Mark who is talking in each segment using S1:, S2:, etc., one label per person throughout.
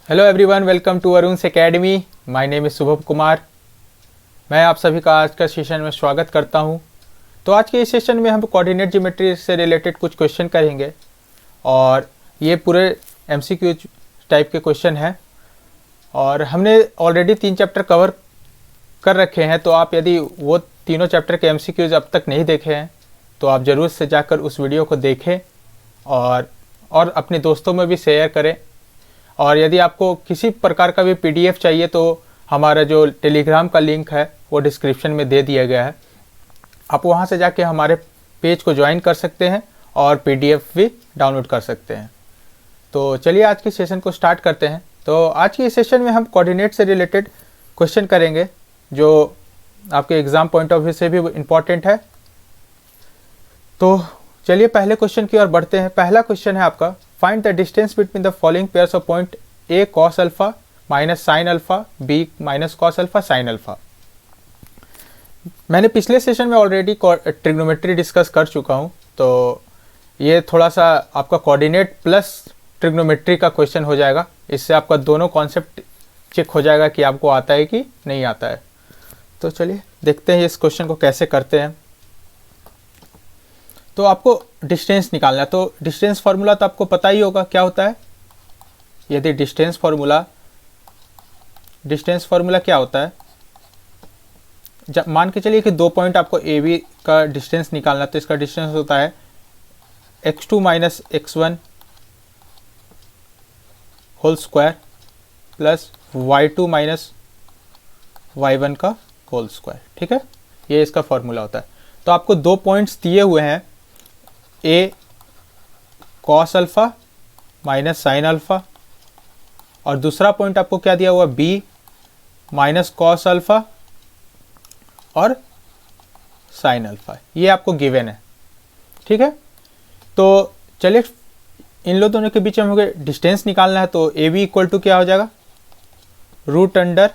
S1: Hello everyone, welcome to Arun's academy. My name is Shubham Kumar. मैं आप सभी का आज का सेशन में स्वागत करता हूं। तो आज के इस सेशन में हम कोऑर्डिनेट ज्योमेट्री से रिलेटेड कुछ क्वेश्चन करेंगे और ये पूरे एमसीक्यू टाइप के क्वेश्चन हैं और हमने ऑलरेडी 3 चैप्टर कवर कर रखे हैं। तो आप यदि वो तीनों चैप्टर के एमसीक्यूज अब तक नहीं देखे हैं तो आप ज़रूर से जाकर उस वीडियो को देखें और अपने दोस्तों में भी शेयर करें। और यदि आपको किसी प्रकार का भी पीडीएफ चाहिए तो हमारा जो टेलीग्राम का लिंक है वो डिस्क्रिप्शन में दे दिया गया है। आप वहां से जाके हमारे पेज को ज्वाइन कर सकते हैं और पीडीएफ भी डाउनलोड कर सकते हैं। तो चलिए आज के सेशन को स्टार्ट करते हैं। तो आज के इस सेशन में हम कोऑर्डिनेट से रिलेटेड क्वेश्चन करेंगे जो आपके एग्ज़ाम पॉइंट ऑफ व्यू से भी इम्पॉर्टेंट है। तो चलिए पहले क्वेश्चन की ओर बढ़ते हैं। पहला क्वेश्चन है आपका, find the distance between the following pairs of point A cos alpha minus sine alpha, B minus cos alpha sine alpha. मैंने पिछले सेशन में ऑलरेडी ट्रिग्नोमेट्री डिस्कस कर चुका हूँ, तो ये थोड़ा सा आपका कोऑर्डिनेट प्लस ट्रिग्नोमेट्री का क्वेश्चन हो जाएगा। इससे आपका दोनों कॉन्सेप्ट चेक हो जाएगा कि आपको आता है कि नहीं आता है। तो चलिए देखते हैं इस क्वेश्चन को कैसे करते हैं। तो आपको डिस्टेंस निकालना है, तो डिस्टेंस फार्मूला तो आपको पता ही होगा क्या होता है। यदि डिस्टेंस फार्मूला क्या होता है, जब मान के चलिए कि 2 पॉइंट आपको ए बी का डिस्टेंस निकालना, तो इसका डिस्टेंस होता है x2 minus x1 whole square plus y2 minus y1 का होल स्क्वायर। ठीक है, ये इसका फॉर्मूला होता है। तो आपको 2 पॉइंट्स दिए हुए हैं, A cos alpha minus sine alpha, और दूसरा पॉइंट आपको क्या दिया हुआ, बी माइनस कॉस अल्फा और साइन अल्फा। ये आपको गिवन है। ठीक है, तो चलिए इन लोग दोनों के बीच में हमें डिस्टेंस निकालना है। तो ए बी इक्वल टू क्या हो जाएगा, रूट अंडर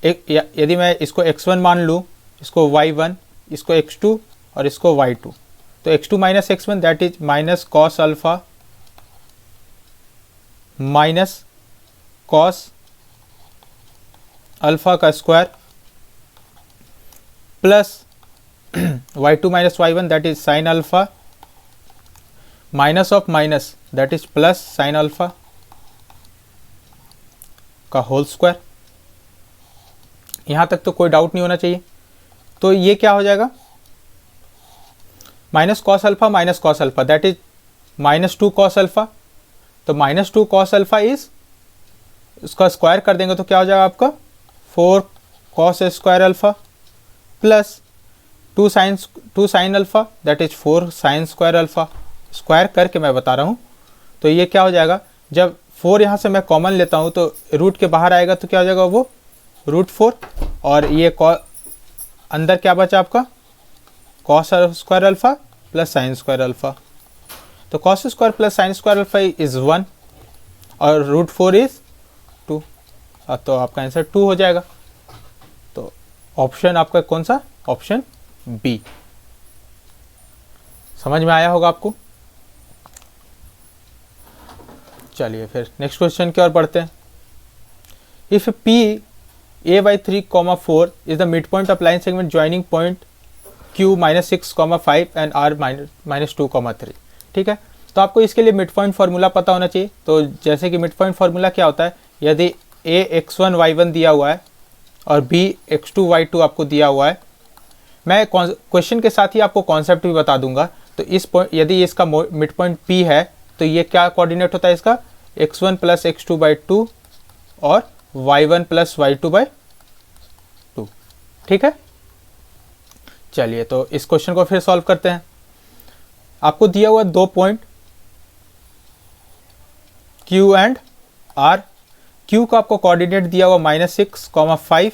S1: एक, यदि मैं इसको x1 मान लूँ, इसको y1, इसको x2 और इसको y2, तो x2 minus x1 that is minus cos alpha minus cos alpha का square plus y2 minus y1 that is sine alpha minus of minus that is plus sine alpha का whole square. यहां तक तो कोई doubt नहीं होना चाहिए। तो ये क्या हो जाएगा, minus cos alpha that is minus 2 cos alpha. तो माइनस 2 कॉस अल्फा इज, उसका स्क्वायर कर देंगे तो क्या हो जाएगा आपका 4 cos square alpha plus 2 sine alpha that is 4 sign square alpha. Square करके मैं बता रहा हूँ। तो ये क्या हो जाएगा, जब 4 यहाँ से मैं कॉमन लेता हूँ तो रूट के बाहर आएगा तो क्या हो जाएगा वो रूट 4, और ये अंदर क्या बचा आपका cos square alpha plus sine square alpha. तो cos square plus sine square alpha is 1 और रूट 4 इज 2। तो आपका आंसर 2 हो जाएगा। तो ऑप्शन आपका कौन सा, ऑप्शन बी। समझ में आया होगा आपको। चलिए फिर नेक्स्ट क्वेश्चन की ओर बढ़ते हैं। If P a by 3, 4 is the midpoint of line segment joining point q minus 6, 5 and r minus 2, 3। ठीक है, तो आपको इसके लिए मिड पॉइंट फार्मूला पता होना चाहिए। तो जैसे कि मिड पॉइंट फार्मूला क्या होता है, यदि a x1 y1 दिया हुआ है और b x2 y2 आपको दिया हुआ है, मैं क्वेश्चन के साथ ही आपको कॉन्सेप्ट भी बता दूंगा। तो इस पॉइंट, यदि इसका मिड पॉइंट p है तो ये क्या कोऑर्डिनेट होता है इसका, x1 प्लस x2 बाई 2 और y1 प्लस y2 बाई 2। ठीक है, चलिए तो इस क्वेश्चन को फिर सॉल्व करते हैं। आपको दिया हुआ 2 point q and r। q का आपको कोऑर्डिनेट दिया हुआ -6, 5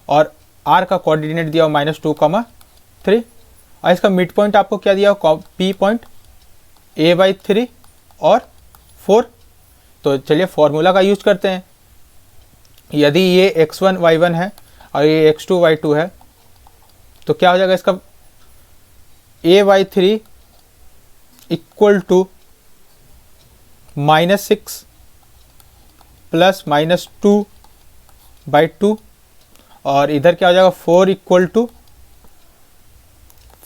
S1: और r का कोऑर्डिनेट दिया हुआ -2, 3। और इसका मिड पॉइंट आपको क्या दिया हुआ, p पॉइंट a बाई 3 और 4। तो चलिए फॉर्मूला का यूज करते हैं। यदि ये x1 y1 है और ये x2 y2 है तो क्या हो जाएगा इसका, a by 3 equal to -6 plus -2/2 और इधर क्या हो जाएगा 4 इक्वल टू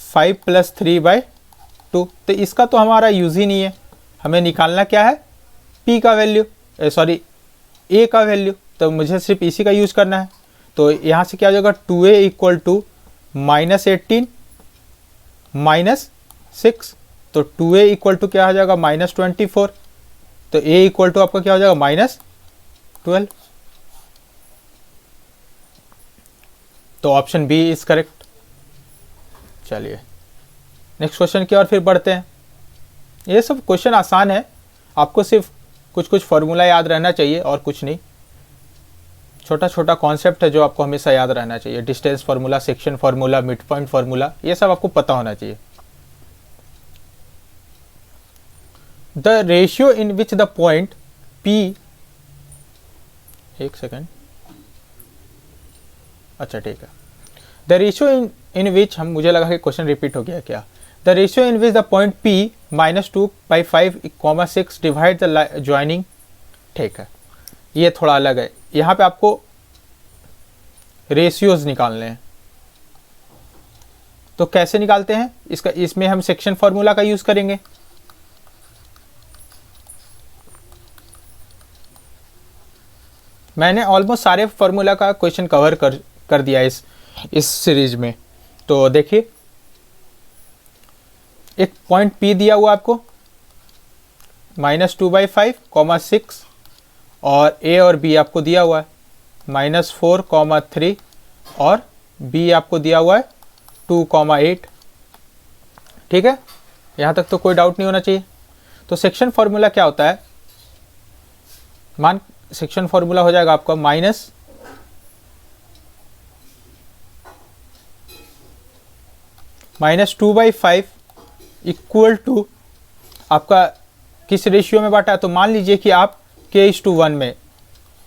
S1: 5 + 3/2। तो इसका तो हमारा यूज़ ही नहीं है, हमें निकालना क्या है p का वैल्यू, सॉरी a का वैल्यू, तो मुझे सिर्फ इसी का यूज़ करना है। तो यहाँ से क्या हो जाएगा 2a इक्वल टू -18 -6, तो 2a इक्वल टू क्या हो जाएगा -24, तो a इक्वल टू आपका क्या हो जाएगा -12। तो ऑप्शन बी इज करेक्ट। चलिए नेक्स्ट क्वेश्चन की ओर फिर बढ़ते हैं। ये सब क्वेश्चन आसान है, आपको सिर्फ कुछ कुछ फार्मूला याद रहना चाहिए और कुछ नहीं। छोटा छोटा कॉन्सेप्ट है जो आपको हमेशा याद रहना चाहिए, distance formula, section formula, mid point formula, ये सब आपको पता होना चाहिए। The ratio in which the point P, एक सेकेंड, अच्छा ठीक है। द रेशियो इन विच, हम मुझे लगा कि क्वेश्चन रिपीट हो गया क्या। The ratio in which the point P -2/5, 6 divide the joining, ठीक है, ये थोड़ा अलग है। यहाँ पे आपको रेशियोज निकालने हैं, तो कैसे निकालते हैं इसका, इसमें हम सेक्शन फार्मूला का यूज करेंगे। मैंने ऑलमोस्ट सारे फार्मूला का क्वेश्चन कवर कर दिया इस सीरीज में। तो देखिए एक पॉइंट P दिया हुआ आपको -2/5, 6 और A और B आपको दिया हुआ है -4, 3 और B आपको दिया हुआ है 2, 8। ठीक है, यहाँ तक तो कोई डाउट नहीं होना चाहिए। तो सेक्शन फार्मूला क्या होता है, सेक्शन फार्मूला हो जाएगा आपका -2/5 इक्वल टू आपका किस रेशियो में बांटा है। तो मान लीजिए कि आप k/1 में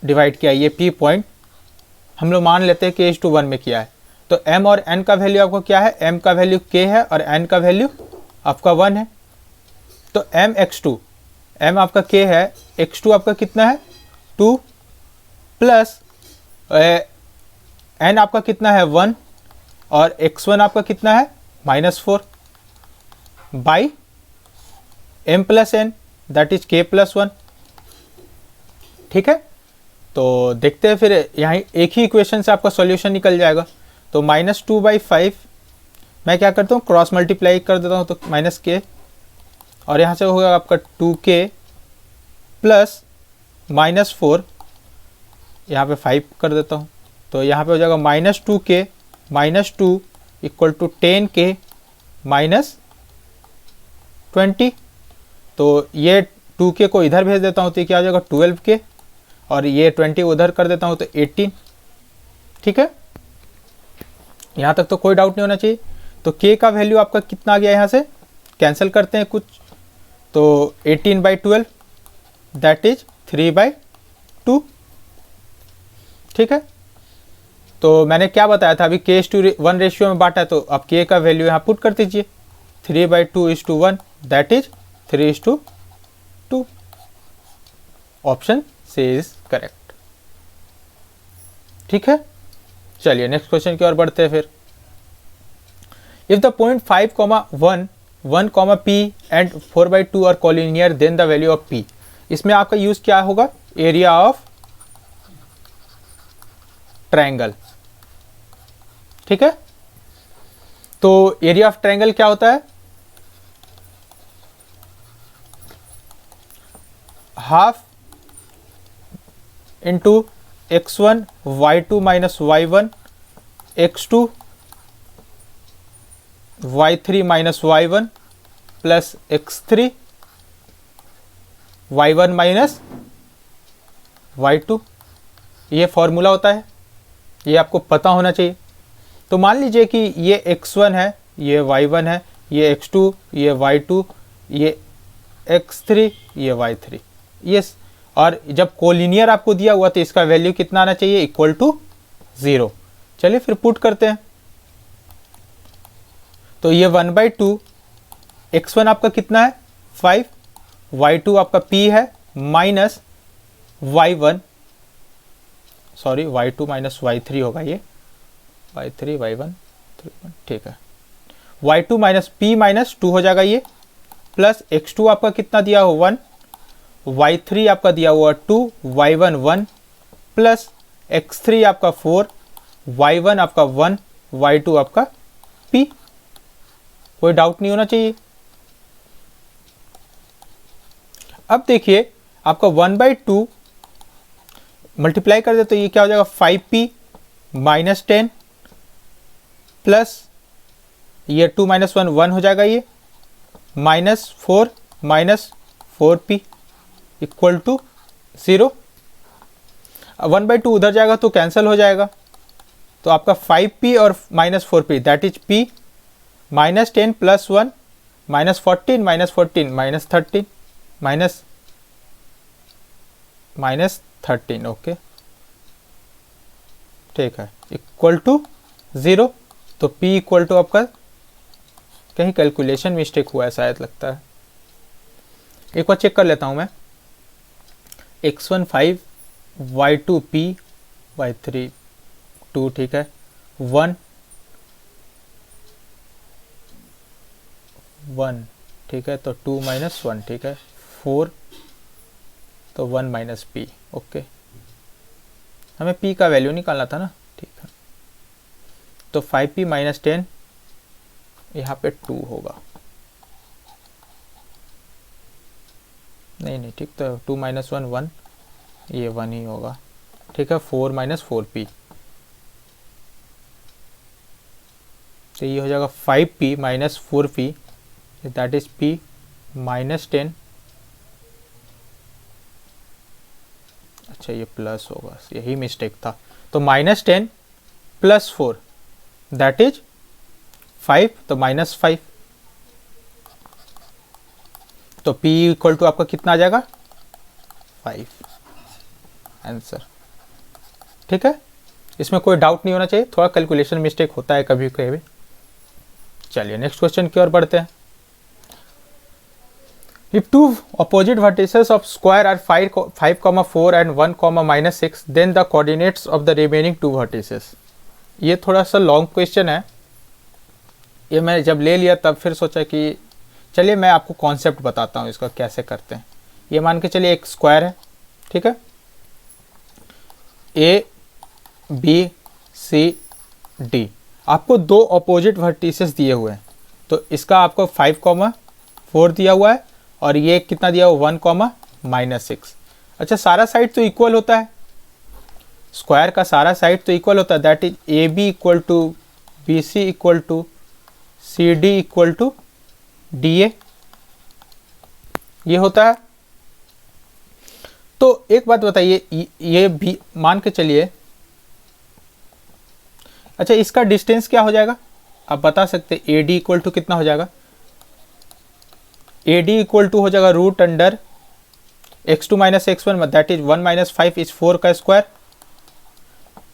S1: डिवाइड किया, ये P पॉइंट हम लोग मान लेते हैं k/1 में किया है। तो m और n का वैल्यू आपको क्या है, m का वैल्यू k है और n का वैल्यू आपका 1 है। तो mx2, m आपका k है, x2 आपका कितना है 2 प्लस n आपका कितना है 1 और x1 आपका कितना है -4 by m + n that is k+1। ठीक है, तो देखते हैं फिर यहाँ एक ही इक्वेशन से आपका सॉल्यूशन निकल जाएगा। तो -2/5 मैं क्या करता हूँ क्रॉस मल्टीप्लाई कर देता हूँ, तो -k और यहाँ से होगा आपका 2k प्लस -4, यहाँ पे 5 कर देता हूँ, तो यहाँ पे हो जाएगा -2k -2 इक्वल टू 10k -20। तो ये 2k को इधर भेज देता हूँ तो ये क्या हो जाएगा 12k और ये 20 उधर कर देता हूँ तो 18। ठीक है, यहाँ तक तो कोई डाउट नहीं होना चाहिए। तो k का वैल्यू आपका कितना आ गया, यहाँ से कैंसिल करते हैं कुछ, तो 18/12 दैट इज 3/2। ठीक है, तो मैंने क्या बताया था अभी k/1 रेशियो में बांटा है, तो अब k का वैल्यू यहाँ पुट कर दीजिए 3/2:1 that is 3:2। Option C is correct. ठीक है, चलिए नेक्स्ट क्वेश्चन की ओर बढ़ते हैं फिर। If the point 5, 1, 1, P and 4/2 are collinear then the value of P। इसमें आपका यूज क्या होगा, एरिया ऑफ ट्रायंगल। ठीक है, तो एरिया ऑफ ट्रायंगल क्या होता है, half into x1 y2 minus y1 x2 y3 minus y1 plus x3 y1 minus y2। ये फॉर्मूला होता है, ये आपको पता होना चाहिए। तो मान लीजिए कि ये x1 है, ये y1 है, ये x2, ये y2, ये x3, ये y3, ये और जब कोलिनियर आपको दिया हुआ तो इसका वैल्यू कितना आना चाहिए, इक्वल टू 0। चलिए फिर पुट करते हैं। तो ये 1/2, x1 आपका कितना है 5, y2 आपका p है minus y1 sorry y2 minus y3 होगा ये, y3 y1 3 1, ठीक है। y2 माइनस p माइनस 2 हो जाएगा ये, प्लस x2 आपका कितना दिया हो 1, y3 आपका दिया हुआ 2, y1 1, प्लस x3 आपका 4, y1 आपका 1, y2 आपका p। कोई डाउट नहीं होना चाहिए। अब देखिए आपका 1/2 मल्टीप्लाई कर दे तो ये क्या हो जाएगा 5p माइनस 10, प्लस ये 2 माइनस 1 1 हो जाएगा ये, minus 4 minus 4p equal to 0। 1/2 उधर जाएगा तो कैंसिल हो जाएगा, तो आपका 5p और minus 4p that is p minus 10 plus 1 minus 14 minus 14 minus 13 minus 13 okay, ठीक है, इक्वल टू 0। तो p इक्वल टू आपका कहीं कैलकुलेशन मिस्टेक हुआ है शायद, लगता है। एक बार चेक कर लेता हूं मैं। x1 5, y2 p, y3 2, ठीक है, 1 1, ठीक है, तो 2 माइनस 1, ठीक है, 4, तो 1 माइनस p ओके। हमें p का वैल्यू निकालना था ना, ठीक है। तो 5p माइनस 10 यहाँ पे 2 होगा, नहीं ठीक, तो 2 माइनस 1 1, ये 1 ही होगा, ठीक है। 4 माइनस 4p, तो ये हो जाएगा 5p minus 4p that is p minus 10, अच्छा ये प्लस होगा, यही मिस्टेक था। तो माइनस 10 प्लस 4 दैट इज 5, तो माइनस 5, तो p इक्वल टू आपका कितना आ जाएगा 5 आंसर, ठीक है। इसमें कोई डाउट नहीं होना चाहिए, थोड़ा कैलकुलेशन मिस्टेक होता है कभी कभी। चलिए नेक्स्ट क्वेश्चन की ओर बढ़ते हैं। If two opposite vertices of square are 5, 4 and 1, minus 6, then the coordinates of the remaining two vertices। ये थोड़ा सा लॉन्ग क्वेश्चन है, ये मैं जब ले लिया तब फिर सोचा कि चलिए मैं आपको कॉन्सेप्ट बताता हूँ इसका कैसे करते हैं। ये मान के चलिए एक स्क्वायर है, ठीक है, ए बी सी डी, आपको दो अपोजिट वर्टिसेस दिए हुए हैं, तो इसका आपको 5, 4 दिया हुआ है और ये कितना दिया हुआ 1, माइनस 6। अच्छा सारा साइड तो इक्वल होता है, स्क्वायर का सारा साइड तो इक्वल होता है, that is A B equal to B C equal to C D equal to D A, ये होता है। तो एक बात बताइए, ये भी मान के चलिए, अच्छा इसका डिस्टेंस क्या हो जाएगा आप बता सकते, ए डी इक्वल टू कितना हो जाएगा, ए डी इक्वल टू हो जाएगा root under x2 minus x1 that is 1 minus 5 is 4 का square,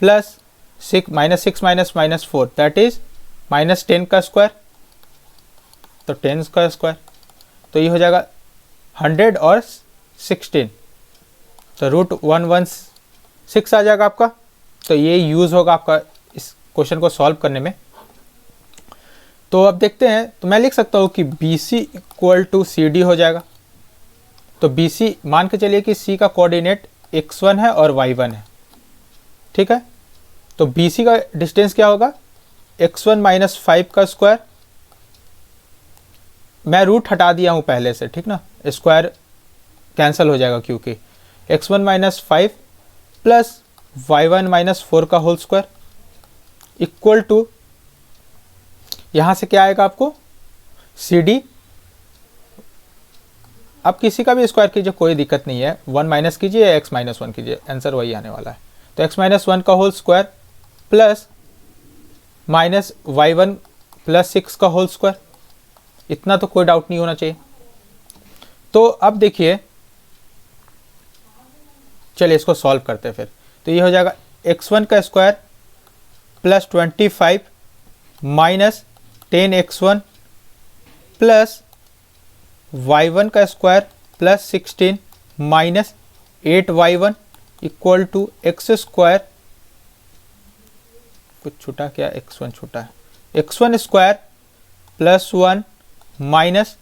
S1: plus 6 minus minus 4 that is minus 10 का स्क्वायर, तो 10 का स्क्वायर, तो ये हो जाएगा 100 और 16, तो रूट 116 आ जाएगा आपका। तो ये यूज़ होगा आपका इस क्वेश्चन को सॉल्व करने में। तो अब देखते हैं, तो मैं लिख सकता हूँ कि B C equal to C D हो जाएगा। तो बी सी मान के चलिए कि सी का कोऑर्डिनेट x1 है और y1 है, ठीक है। तो बी सी का डिस्टेंस क्या होगा x1 माइनस 5 का स्क्वायर, मैं रूट हटा दिया हूँ पहले से, ठीक ना, स्क्वायर कैंसिल हो जाएगा क्योंकि x1 minus 5 plus y1 minus 4 का होल स्क्वायर इक्वल टू, यहाँ से क्या आएगा आपको सी डी, आप किसी का भी स्क्वायर कीजिए कोई दिक्कत नहीं है, 1 माइनस कीजिए या x माइनस 1 कीजिए, आंसर वही आने वाला है। तो x माइनस 1 का whole square plus minus y1 plus 6 का होल स्क्वायर, इतना तो कोई डाउट नहीं होना चाहिए। तो अब देखिए, चलिए इसको सॉल्व करते हैं फिर। तो ये हो जाएगा x1 का square plus 25 minus 10x1 plus y1 का square plus 16 minus 8y1 equal to x square कुछ छूटा क्या, x1 छूटा है, x1 square plus 1 minus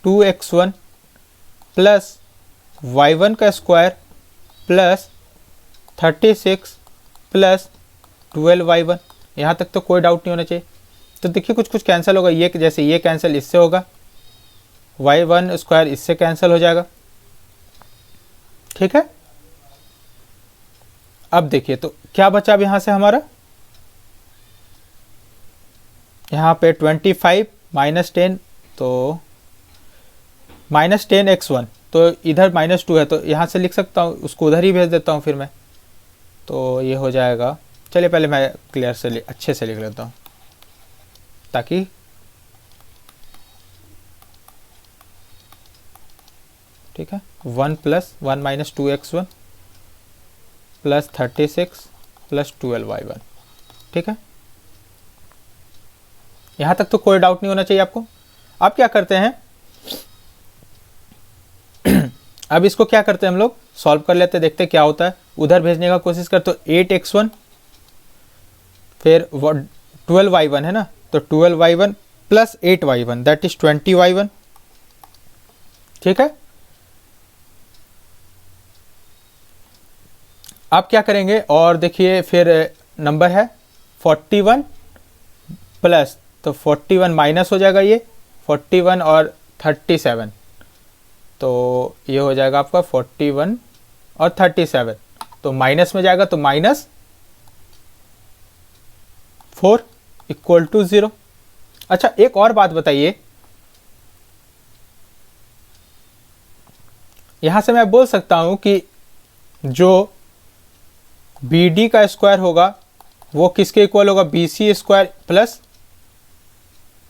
S1: 2x1 plus y1 का स्क्वायर प्लस 36 प्लस 12y1। यहाँ तक तो कोई डाउट नहीं होना चाहिए। तो देखिए कुछ कुछ कैंसिल होगा, ये जैसे ये कैंसिल इससे होगा, y1 स्क्वायर इससे कैंसिल हो जाएगा, ठीक है। अब देखिए तो क्या बचा अब यहाँ से हमारा, यहाँ पे 25 माइनस 10, तो माइनस 10x1, तो इधर -2 है, तो यहाँ से लिख सकता हूँ, उसको उधर ही भेज देता हूँ फिर मैं, तो ये हो जाएगा। चलिए पहले मैं क्लियर से अच्छे से लिख लेता हूँ ताकि ठीक है, 1 plus 1 minus 2x1 plus 36 plus 12y1, ठीक है। यहाँ तक तो कोई डाउट नहीं होना चाहिए आपको। अब क्या करते हैं अब इसको क्या करते हैं हम लोग, सॉल्व कर लेते हैं, देखते हैं क्या होता है। उधर भेजने का कोशिश कर, तो 8x1 फिर 12y1 है ना, तो 12y1 plus 8y1 that is 20y1, ठीक है। अब क्या करेंगे, और देखिए फिर नंबर है 41 प्लस, तो 41 माइनस हो जाएगा ये 41 और 37, तो ये हो जाएगा आपका 41 और 37, तो माइनस में जाएगा, तो -4 इक्वल टू 0। अच्छा एक और बात बताइए, यहां से मैं बोल सकता हूं कि जो BD का स्क्वायर होगा वो किसके इक्वल होगा, BC square plus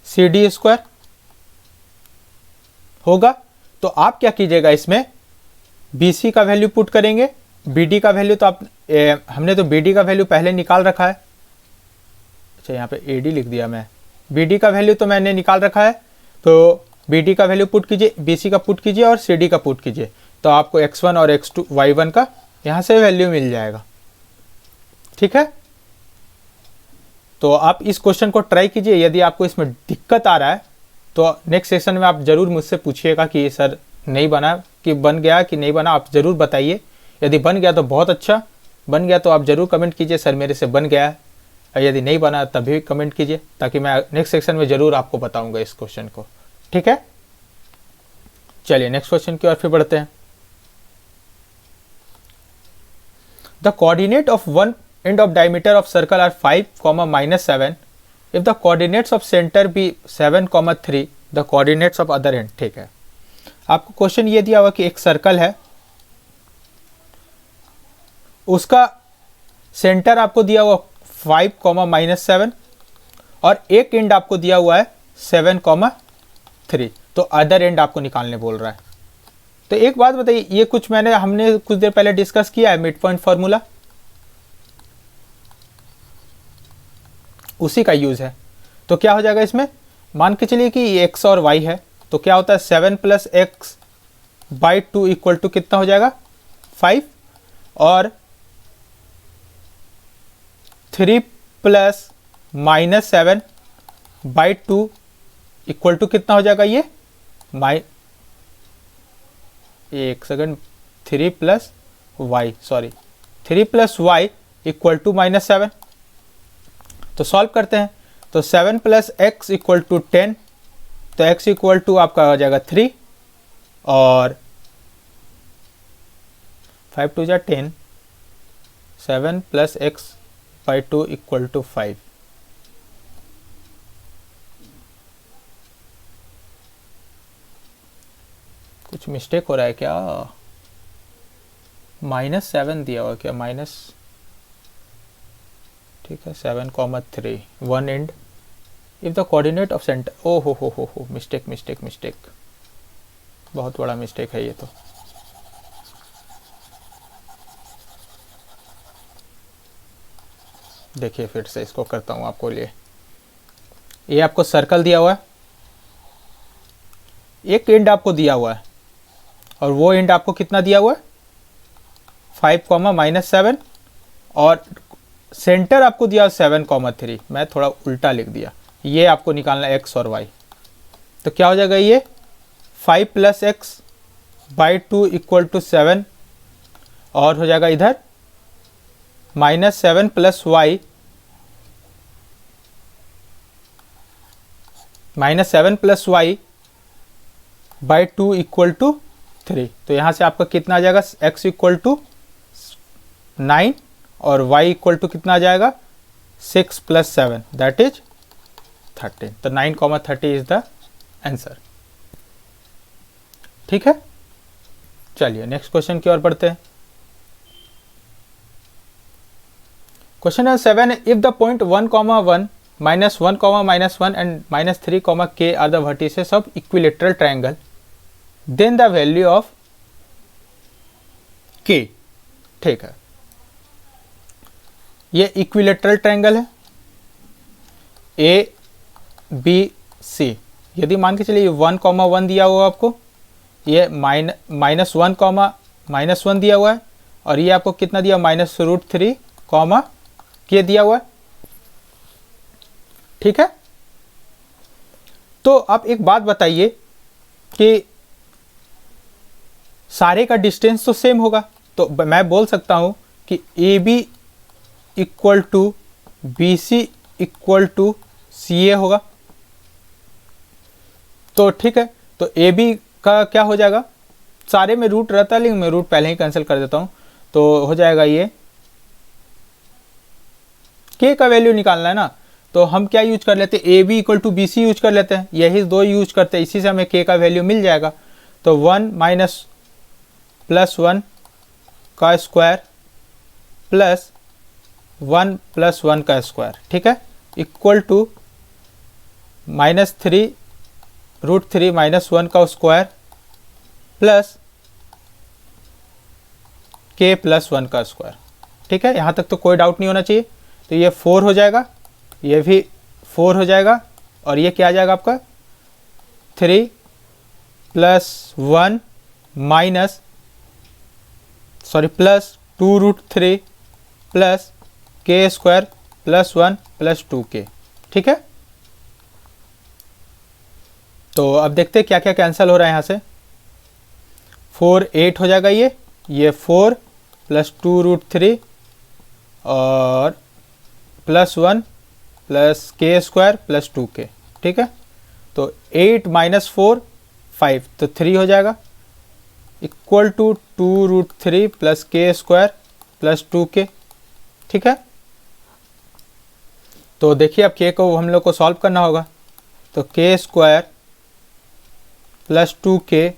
S1: CD square होगा। तो आप क्या कीजिएगा, इसमें BC का वैल्यू पुट करेंगे, BD का वैल्यू तो आप हमने तो BD का वैल्यू पहले निकाल रखा है। अच्छा यहाँ पे AD लिख दिया मैं, BD का वैल्यू तो मैंने निकाल रखा है, तो BD का वैल्यू पुट कीजिए, BC का पुट कीजिए और CD का पुट कीजिए, तो आपको x1 और x2 y1 का यहाँ से वैल्यू मिल जाएगा, ठीक है। तो आप इस क्वेश्चन को ट्राई कीजिए, यदि आपको इसमें दिक्कत आ रहा है तो नेक्स्ट सेशन में आप ज़रूर मुझसे पूछिएगा कि सर नहीं बना, कि बन गया कि नहीं बना, आप ज़रूर बताइए। यदि बन गया तो बहुत अच्छा, बन गया तो आप ज़रूर कमेंट कीजिए सर मेरे से बन गया है, और यदि नहीं बना तभी कमेंट कीजिए, ताकि मैं नेक्स्ट सेक्शन में ज़रूर आपको बताऊंगा इस क्वेश्चन को, ठीक है। चलिए नेक्स्ट क्वेश्चन की ओर फिर बढ़ते हैं। The coordinate of one end of diameter of circle are 5, -7. If the coordinates of center be 7, 3, the coordinates of other end, ठीक है। आपको क्वेश्चन ये दिया हुआ कि एक सर्कल है, उसका सेंटर आपको दिया हुआ 5, -7 और एक एंड आपको दिया हुआ है 7, 3, तो अदर एंड आपको निकालने बोल रहा है। तो एक बात बताइए, ये कुछ हमने कुछ देर पहले डिस्कस किया है, मिड पॉइंट फार्मूला, उसी का यूज है। तो क्या हो जाएगा इसमें, मान के चलिए कि x और y है, तो क्या होता है 7 plus X by 2 equal to कितना हो जाएगा 5, और 3 प्लस -7 बाई 2 इक्वल टू कितना हो जाएगा ये एक second 3 plus y equal to -7। तो सॉल्व करते हैं, तो 7 प्लस एक्स इक्वल टू 10, तो x इक्वल टू आपका आ जाएगा 3 और 5 2 जा 10, 7 plus X by 2 equal to 5। कुछ मिस्टेक हो रहा है क्या, -7 दिया हुआ क्या, माइनस, ठीक है 7, 3 one and if the coordinate of centre, ओ हो मिस्टेक, बहुत बड़ा मिस्टेक है ये तो। देखिए फिर से इसको करता हूं आपको लिए, ये आपको सर्कल दिया हुआ है, एक एंड आपको दिया हुआ है, और वो एंड आपको कितना दिया हुआ है 5, -7 और सेंटर आपको दिया 7,3, मैं थोड़ा उल्टा लिख दिया, ये आपको निकालना है x और y। तो क्या हो जाएगा, ये 5 + x/2 = 7, और हो जाएगा इधर -7 + y -7 + y/2 = 3। तो यहाँ से आपका कितना आ जाएगा, x = 9 और y = कितना आ जाएगा, 6 + 7 दैट इज 13। तो 9,30 इज द आंसर। ठीक है, चलिए नेक्स्ट क्वेश्चन की ओर बढ़ते हैं। क्वेश्चन है 7, if the point 1, -1, -1, and -3, k are the vertices of equilateral triangle, then the value of k। ठीक है, ये इक्विलेटरल ट्रायंगल है ABC। यदि मान के चलिए 1, 1 दिया हुआ आपको, ये -1 दिया हुआ है, और ये आपको कितना दिया, -√3, k दिया हुआ है। ठीक है, तो आप एक बात बताइए कि सारे का डिस्टेंस तो सेम होगा, तो मैं बोल सकता हूं कि AB = BC = CA होगा। तो ठीक है, तो AB का क्या हो जाएगा, सारे में रूट रहता है लेकिन मैं रूट पहले ही कैंसिल कर देता हूं। तो हो जाएगा ये k का वैल्यू निकालना है ना, तो हम क्या यूज कर लेते हैं, AB = BC यूज कर लेते हैं, यही दो यूज करते हैं, इसी से हमें k का वैल्यू मिल जाएगा। तो 1 - +1 का स्क्वायर प्लस 1 + 1 का स्क्वायर, ठीक है, इक्वल टू -3 √3 - 1 का स्क्वायर प्लस k + 1 का स्क्वायर। ठीक है, यहाँ तक तो कोई डाउट नहीं होना चाहिए। तो ये 4 हो जाएगा, ये भी 4 हो जाएगा, और ये क्या आ जाएगा आपका 3 + 1 प्लस 2 √3 प्लस k² + 1 + 2k। ठीक है, तो अब देखते हैं क्या क्या कैंसिल हो रहा है। यहाँ से 4 8 हो जाएगा, ये 4 + 2 √3 और +1 प्लस k² + 2k। ठीक है, तो 8 - 4 5, तो 3 हो जाएगा, equal to 2 √3 plus k² + 2k। ठीक है, तो देखिए अब k को हम लोग को सॉल्व करना होगा। तो k² + 2k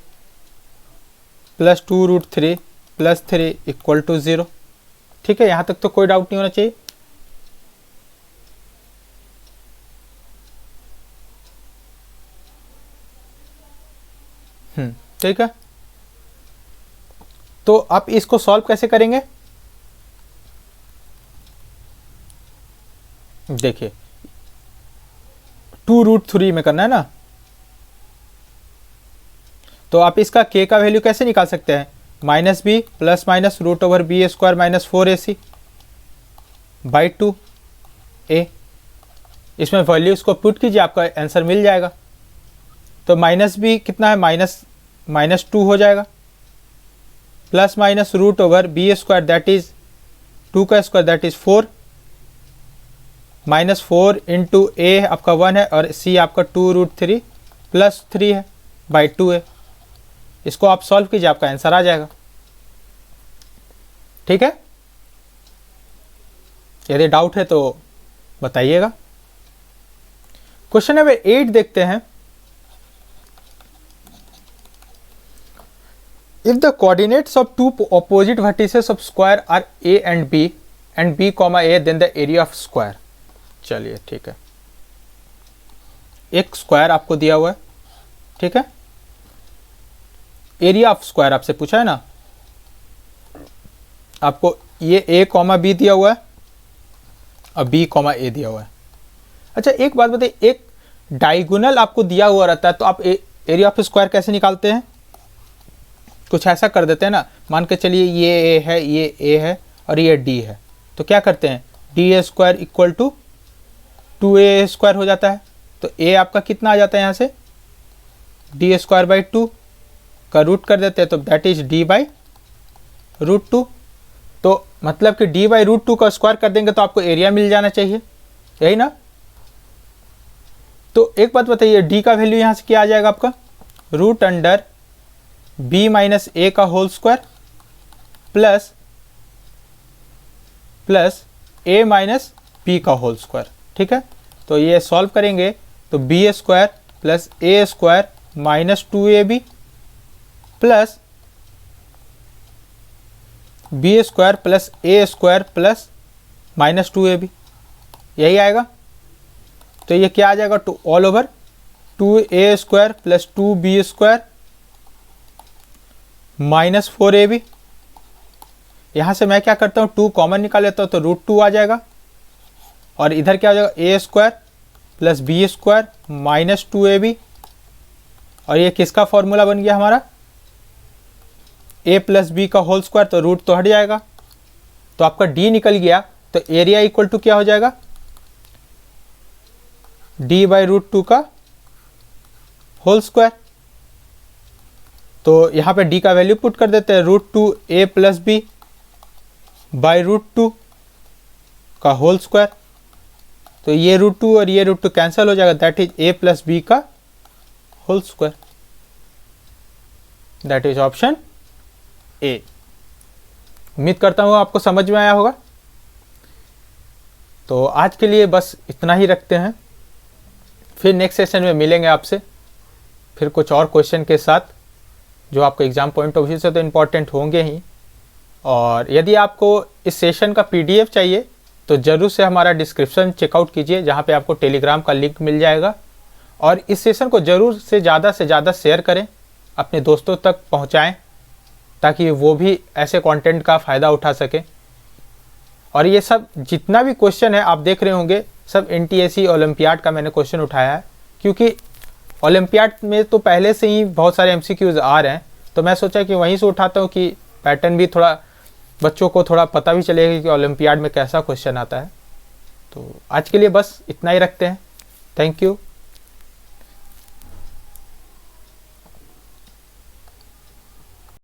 S1: + 2 √3 + 3 = 0। ठीक है, यहाँ तक तो कोई डाउट नहीं होना चाहिए। ठीक है, तो आप इसको सॉल्व कैसे करेंगे, देखिए 2 √3 में करना है ना, तो आप इसका k का वैल्यू कैसे निकाल सकते हैं, -b + √b² - 4ac / 2a। इसमें वैल्यूज को पुट कीजिए, आपका आंसर मिल जाएगा। तो -b कितना है, -2 हो जाएगा, प्लस √b² दैट इज 2 का स्क्वायर दैट इज 4, -4 × a आपका 1 है और c आपका 2 √3 + 3 है / 2 है। इसको आप सॉल्व कीजिए, आपका आंसर आ जाएगा। ठीक है, यदि डाउट है तो बताइएगा। क्वेश्चन नंबर 8 देखते हैं। If the coordinates of two opposite vertices of square are a and b a, then the area of square। चलिए ठीक है, एक स्क्वायर आपको दिया हुआ है, ठीक है, एरिया ऑफ स्क्वायर आपसे पूछा है ना, आपको ये a, b दिया हुआ है और b, a दिया हुआ है। अच्छा एक बात बताइए, एक डायगोनल आपको दिया हुआ रहता है तो आप एरिया ऑफ स्क्वायर कैसे निकालते हैं, कुछ ऐसा कर देते हैं ना, मान के चलिए ये a है, ये a है और ये d है, तो क्या करते हैं, D square equal to 2a square हो जाता है। तो a आपका कितना आ जाता है यहाँ से, डी स्क्वायर बाई 2 का रूट कर देते हैं तो that is d by root 2। तो मतलब कि d बाई रूट 2 का स्क्वायर कर देंगे तो आपको एरिया मिल जाना चाहिए, यही ना। तो एक बात बताइए, d का वैल्यू यहाँ से क्या आ जाएगा आपका, root under b minus A का whole square plus a minus B का होल स्क्वायर। ठीक है, तो ये सॉल्व करेंगे तो B square plus A square minus 2ab plus B square plus A square plus minus 2ab, यही आएगा। तो ये क्या आ जाएगा, two all over 2a square plus 2b square minus 4ab। यहाँ से मैं क्या करता हूँ, 2 कॉमन निकाल लेता हूँ तो रूट 2 आ जाएगा, और इधर क्या हो जाएगा, a square plus B square minus 2ab, और ये किसका फॉर्मूला बन गया हमारा, a प्लस बी का होल स्क्वायर, तो रूट तो हट जाएगा, तो आपका d निकल गया। तो एरिया इक्वल टू क्या हो जाएगा, d बाई रूट 2 का होल स्क्वायर। तो यहाँ पे d का वैल्यू पुट कर देते हैं, root 2a plus B by root 2 का होल स्क्वायर। तो ये रूट 2 और ये रूट 2 कैंसिल हो जाएगा, that is a plus B का whole square, that is option A. उम्मीद करता हूँ आपको समझ में आया होगा। तो आज के लिए बस इतना ही रखते हैं, फिर नेक्स्ट सेशन में मिलेंगे आपसे फिर कुछ और क्वेश्चन के साथ जो आपको एग्जाम पॉइंट ऑफ व्यू से तो इम्पॉर्टेंट होंगे ही। और यदि आपको इस सेशन का PDF चाहिए तो ज़रूर से हमारा डिस्क्रिप्शन चेकआउट कीजिए, जहाँ पे आपको टेलीग्राम का लिंक मिल जाएगा। और इस सेशन को ज़रूर से ज़्यादा शेयर करें, अपने दोस्तों तक पहुँचाएँ, ताकि वो भी ऐसे कंटेंट का फ़ायदा उठा सकें। और ये सब जितना भी क्वेश्चन है आप देख रहे होंगे, सब NTSE ओलंपियाड का मैंने क्वेश्चन उठाया है, क्योंकि ओलंपियाड में तो पहले से ही बहुत सारे MCQs आ रहे हैं, तो मैं सोचा कि वहीं से उठाता हूँ कि पैटर्न भी थोड़ा बच्चों को थोड़ा पता भी चलेगा कि ओलंपियाड में कैसा क्वेश्चन आता है। तो आज के लिए बस इतना ही रखते हैं। Thank you.